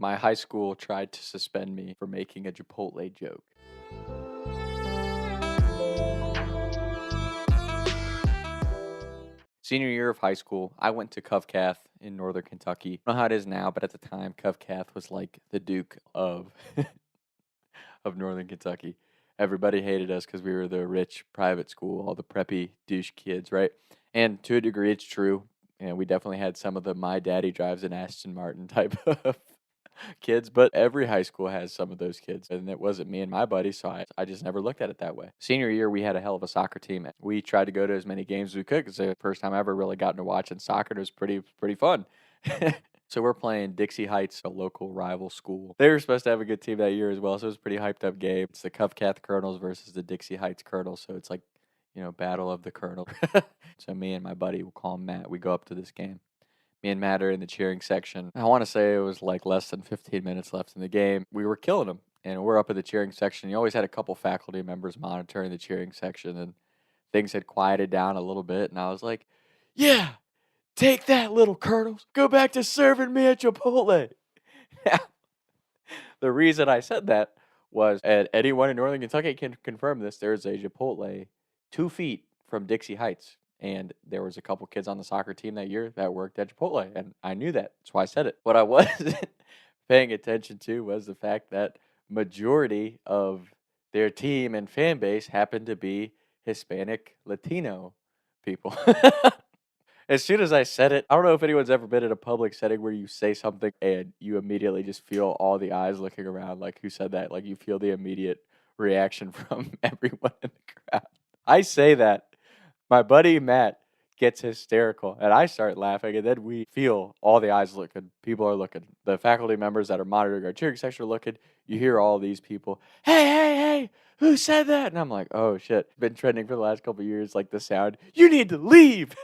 My high school tried to suspend me for making a Chipotle joke. Senior year of high school, I went to Covcath in northern Kentucky. I don't know how it is now, but at the time, Covcath was like the Duke of of northern Kentucky. Everybody hated us because we were the rich private school, all the preppy douche kids, right? And to a degree, it's true. And we definitely had some of the my daddy drives an Aston Martin type of kids, but every high school has some of those kids. And it wasn't me and my buddies, so I just never looked at it that way. Senior year, we had a hell of a soccer team. We tried to go to as many games as we could because the first time I ever really got into watching soccer. It was pretty fun. So we're playing Dixie Heights, a local rival school. They were supposed to have a good team that year as well, so it was a pretty hyped up game. It's the Covcath Colonels versus the Dixie Heights Colonels, so it's like, battle of the Colonel. So me and my buddy, we'll call him Matt, we go up to this game. Me and Matt are in the cheering section. I want to say it was like less than 15 minutes left in the game. We were killing them, and we're up in the cheering section. You always had a couple faculty members monitoring the cheering section, and things had quieted down a little bit, and I was like, yeah, take that, little colonels. Go back to serving me at Chipotle. The reason I said that was, and anyone in northern Kentucky can confirm this, there's a Chipotle 2 feet from Dixie Heights. And there was a couple kids on the soccer team that year that worked at Chipotle, and I knew that. That's why I said it. What I wasn't paying attention to was the fact that majority of their team and fan base happened to be Hispanic Latino people. As soon as I said it, I don't know if anyone's ever been in a public setting where you say something and you immediately just feel all the eyes looking around, like, who said that? Like, you feel the immediate reaction from everyone in the crowd. I say that. My buddy Matt gets hysterical, and I start laughing, and then we feel all the eyes looking. People are looking. The faculty members that are monitoring our cheering section are looking. You hear all these people, hey, who said that? And I'm like, oh, shit. It's been trending for the last couple of years, like the sound, you need to leave.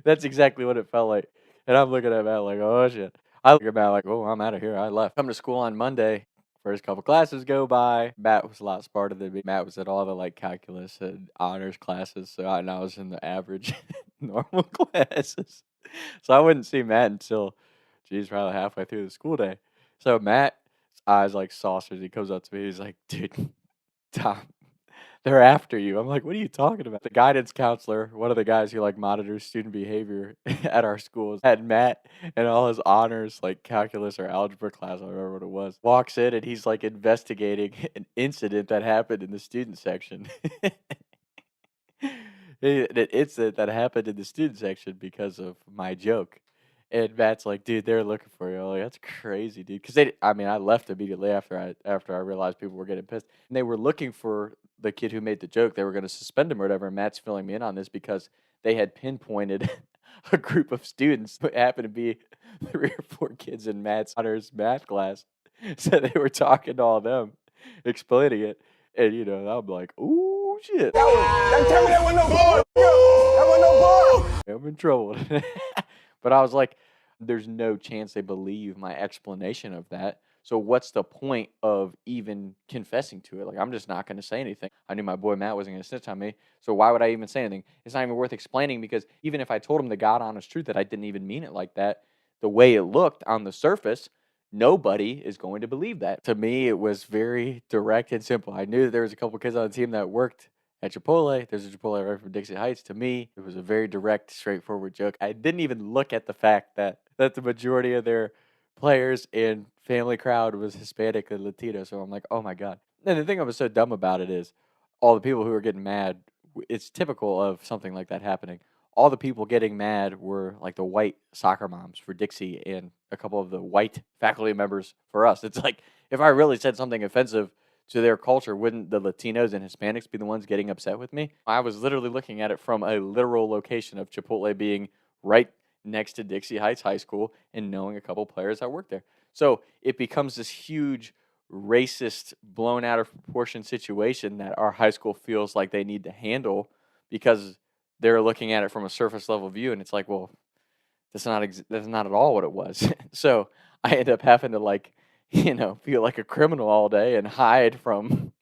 That's exactly what it felt like. And I'm looking at Matt like, oh, shit. I look at Matt like, oh, I'm out of here. I left. Come to school on Monday. First couple classes go by. Matt was a lot smarter than me. Matt was at all the calculus and honors classes, so I was in the average normal classes. So I wouldn't see Matt until, probably halfway through the school day. So Matt's eyes like saucers. He comes up to me. He's like, dude, Tom, they're after you. I'm like, what are you talking about? The guidance counselor, one of the guys who monitors student behavior at our schools, had Matt and all his honors, calculus or algebra class, I don't remember what it was, walks in and he's investigating an incident that happened in the student section. An incident that happened in the student section because of my joke. And Matt's like, dude, they're looking for you. I'm like, that's crazy, dude. Because I left immediately after I realized people were getting pissed. And they were looking for the kid who made the joke. They were going to suspend him or whatever. And Matt's filling me in on this because they had pinpointed a group of students who happened to be 3 or 4 kids in Matt's honors math class. So they were talking to all of them, explaining it. And, I'm like, ooh, shit. Tell me that was no bar. That was no bar. I'm in trouble. But I was like, there's no chance they believe my explanation of that. So what's the point of even confessing to it? I'm just not going to say anything. I knew my boy Matt wasn't going to snitch on me. So why would I even say anything? It's not even worth explaining because even if I told him the God honest truth that I didn't even mean it like that, the way it looked on the surface, nobody is going to believe that. To me, it was very direct and simple. I knew that there was a couple kids on the team that worked at Chipotle. There's a Chipotle right from Dixie Heights. To me, it was a very direct, straightforward joke. I didn't even look at the fact that the majority of their players and family crowd was Hispanic and Latino. So I'm like, oh my God. And the thing that was so dumb about it is all the people who were getting mad, it's typical of something like that happening. All the people getting mad were the white soccer moms for Dixie and a couple of the white faculty members for us. It's like, if I really said something offensive to their culture, wouldn't the Latinos and Hispanics be the ones getting upset with me? I was literally looking at it from a literal location of Chipotle being right next to Dixie Heights High School and knowing a couple players that work there. So it becomes this huge racist, blown out of proportion situation that our high school feels like they need to handle because they're looking at it from a surface level view. And it's like, well, that's not at all what it was. So I end up having to feel like a criminal all day and hide from,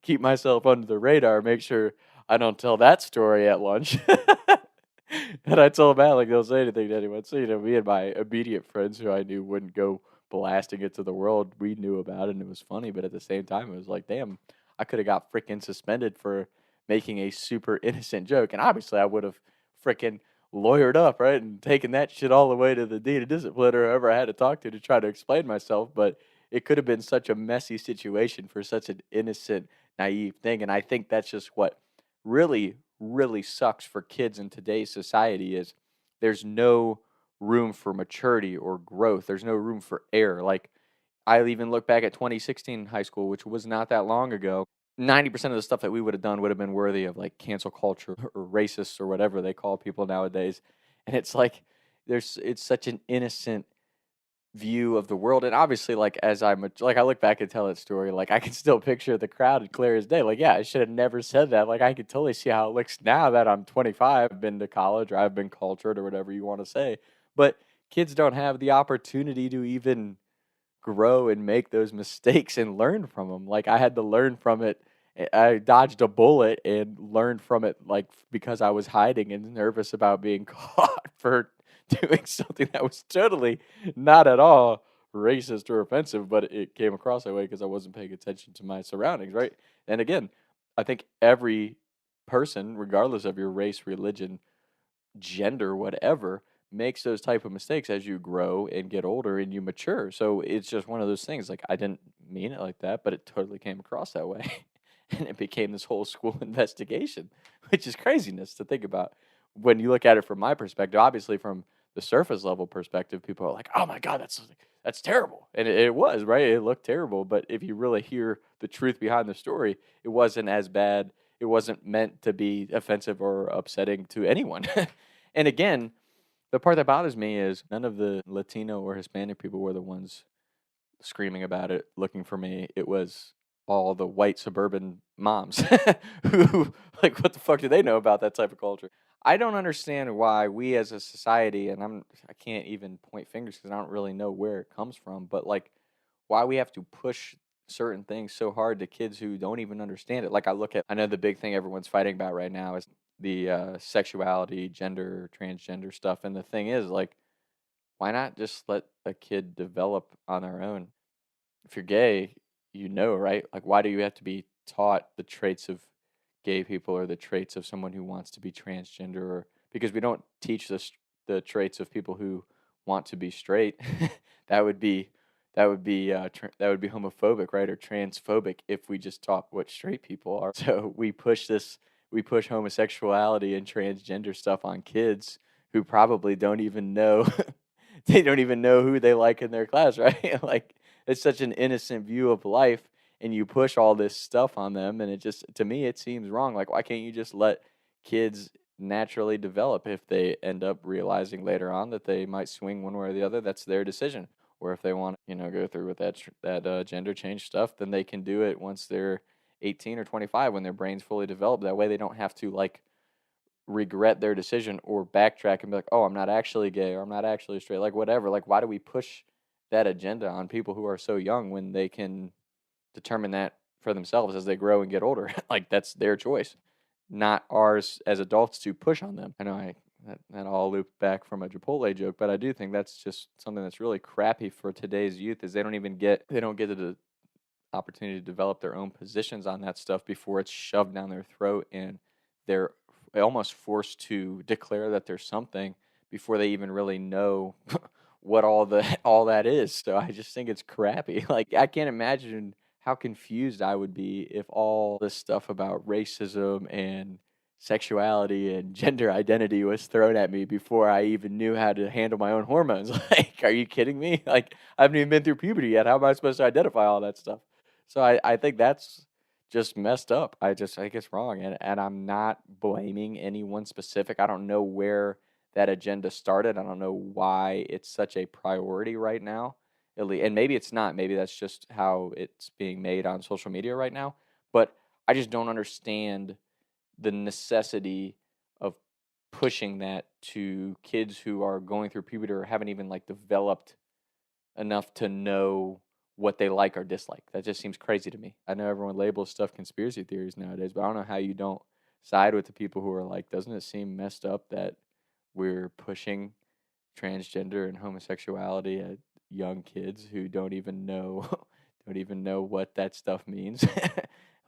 keep myself under the radar, make sure I don't tell that story at lunch. And I told Matt, don't say anything to anyone. So, me and my immediate friends who I knew wouldn't go blasting it to the world. We knew about it and it was funny, but at the same time, it was like, damn, I could have got freaking suspended for making a super innocent joke. And obviously, I would have freaking lawyered up, right? And taken that shit all the way to the dean of discipline or whoever I had to talk to try to explain myself. But it could have been such a messy situation for such an innocent, naive thing. And I think that's just what really, really sucks for kids in today's society is there's no room for maturity or growth. There's no room for error. Like I even look back at 2016 high school, which was not that long ago. 90% of the stuff that we would have done would have been worthy of like cancel culture or racists or whatever they call people nowadays. And it's like it's such an innocent view of the world. And obviously, like as I look back and tell that story, like I can still picture the crowd clear as day. Like, yeah, I should have never said that. Like I could totally see how it looks now that I'm 25, I've been to college or I've been cultured or whatever you want to say. But kids don't have the opportunity to even grow and make those mistakes and learn from them. Like I had to learn from it. I dodged a bullet and learned from it, like because I was hiding and nervous about being caught for doing something that was totally not at all racist or offensive, but it came across that way because I wasn't paying attention to my surroundings, right? And again, I think every person, regardless of your race, religion, gender, whatever, makes those type of mistakes as you grow and get older and you mature. So it's just one of those things. Like I didn't mean it like that, but it totally came across that way. And it became this whole school investigation, which is craziness to think about. When you look at it from my perspective, obviously from the surface level perspective, people are like, "Oh my God, that's terrible," and it was right. It looked terrible, but if you really hear the truth behind the story, it wasn't as bad. It wasn't meant to be offensive or upsetting to anyone. And again, the part that bothers me is none of the Latino or Hispanic people were the ones screaming about it, looking for me. It was all the white suburban moms who, like, what the fuck do they know about that type of culture? I don't understand why we as a society, and I can't even point fingers because I don't really know where it comes from, but like, why we have to push certain things so hard to kids who don't even understand it. Like I know the big thing everyone's fighting about right now is the sexuality, gender, transgender stuff, and the thing is, like, why not just let a kid develop on their own? If you're gay, you know, right? Like, why do you have to be taught the traits of gay people or the traits of someone who wants to be transgender? Or because we don't teach the traits of people who want to be straight, that would be that would be homophobic, right, or transphobic if we just taught what straight people are. So we push homosexuality and transgender stuff on kids who probably don't even know they don't even know who they like in their class, right? Like it's such an innocent view of life and you push all this stuff on them and it just to me it seems wrong. Like why can't you just let kids naturally develop if they end up realizing later on that they might swing one way or the other, that's their decision. Or if they want to, go through with that gender change stuff, then they can do it once they're 18 or 25 when their brain's fully developed. That way they don't have to like regret their decision or backtrack and be like, "Oh, I'm not actually gay or I'm not actually straight." Like whatever. Like why do we push that agenda on people who are so young when they can determine that for themselves as they grow and get older? Like that's their choice, not ours as adults to push on them. I know that all looped back from a Chipotle joke, but I do think that's just something that's really crappy for today's youth is they don't get the opportunity to develop their own positions on that stuff before it's shoved down their throat and they're almost forced to declare that there's something before they even really know what all that is. So I just think it's crappy. Like I can't imagine how confused I would be if all this stuff about racism and sexuality and gender identity was thrown at me before I even knew how to handle my own hormones. Like, are you kidding me? Like, I haven't even been through puberty yet. How am I supposed to identify all that stuff? So I think that's just messed up. I think it's wrong. And I'm not blaming anyone specific. I don't know where that agenda started. I don't know why it's such a priority right now. And maybe it's not. Maybe that's just how it's being made on social media right now. But I just don't understand the necessity of pushing that to kids who are going through puberty or haven't even like developed enough to know what they like or dislike. That just seems crazy to me. I know everyone labels stuff conspiracy theories nowadays, but I don't know how you don't side with the people who are like, doesn't it seem messed up that we're pushing transgender and homosexuality young kids who don't even know don't even know what that stuff means.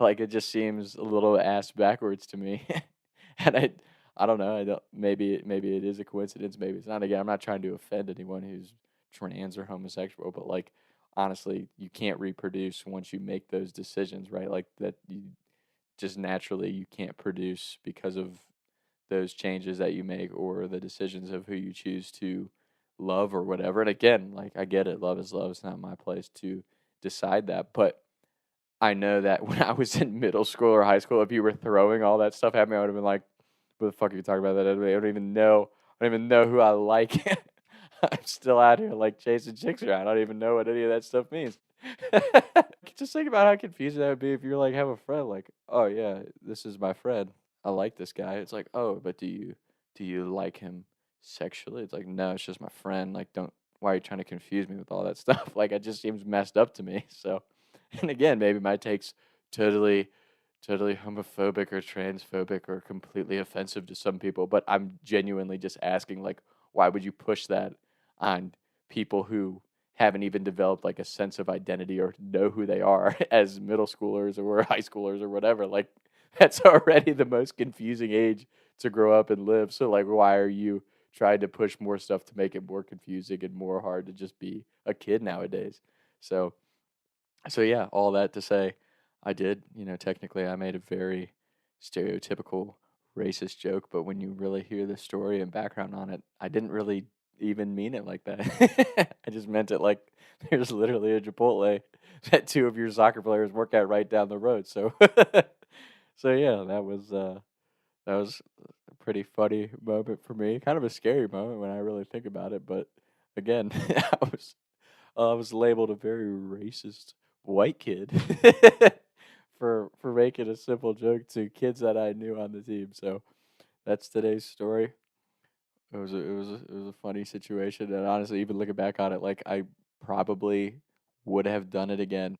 Like it just seems a little ass backwards to me. And I don't know. I don't maybe it is a coincidence, maybe it's not. Again, I'm not trying to offend anyone who's trans or homosexual, but like honestly, you can't reproduce once you make those decisions, right? Like that you just naturally you can't produce because of those changes that you make or the decisions of who you choose to love or whatever. And again, like I get it, love is love. It's not my place to decide that. But I know that when I was in middle school or high school, if you were throwing all that stuff at me, I would have been like, "What the fuck are you talking about that?" I don't even know. I don't even know who I like. I'm still out here like chasing chicks around. I don't even know what any of that stuff means. Just think about how confusing that would be if you're like have a friend like, "Oh yeah, this is my friend. I like this guy." It's like, "Oh, but do you like him sexually?" It's like, "No, it's just my friend. Like, don't. Why are you trying to confuse me with all that stuff?" Like, it just seems messed up to me. So, and again, maybe my take's totally, totally homophobic or transphobic or completely offensive to some people, but I'm genuinely just asking, like, why would you push that on people who haven't even developed like a sense of identity or know who they are as middle schoolers or high schoolers or whatever? Like, that's already the most confusing age to grow up and live. So, like, why are you trying to push more stuff to make it more confusing and more hard to just be a kid nowadays? So, so yeah, all that to say, I did, technically I made a very stereotypical racist joke, but when you really hear the story and background on it, I didn't really even mean it like that. I just meant it like there's literally a Chipotle that two of your soccer players work at right down the road. So, so yeah, that was a pretty funny moment for me. Kind of a scary moment when I really think about it, but again, I was labeled a very racist white kid for making a simple joke to kids that I knew on the team. So that's today's story. It was a funny situation, and honestly, even looking back on it, like I probably would have done it again.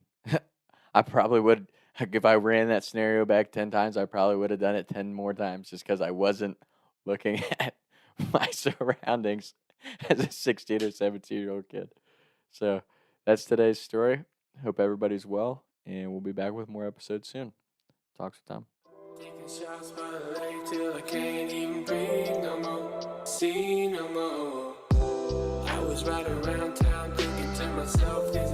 I probably would, like, if I ran that scenario back 10 times. I probably would have done it 10 more times, just because I wasn't looking at my surroundings as a 16 or 17-year-old kid. So that's today's story. Hope everybody's well, and we'll be back with more episodes soon. Talk sometime. Taking shots by the lake till I can't even breathe no more, see no more. I was riding around town thinking to myself, is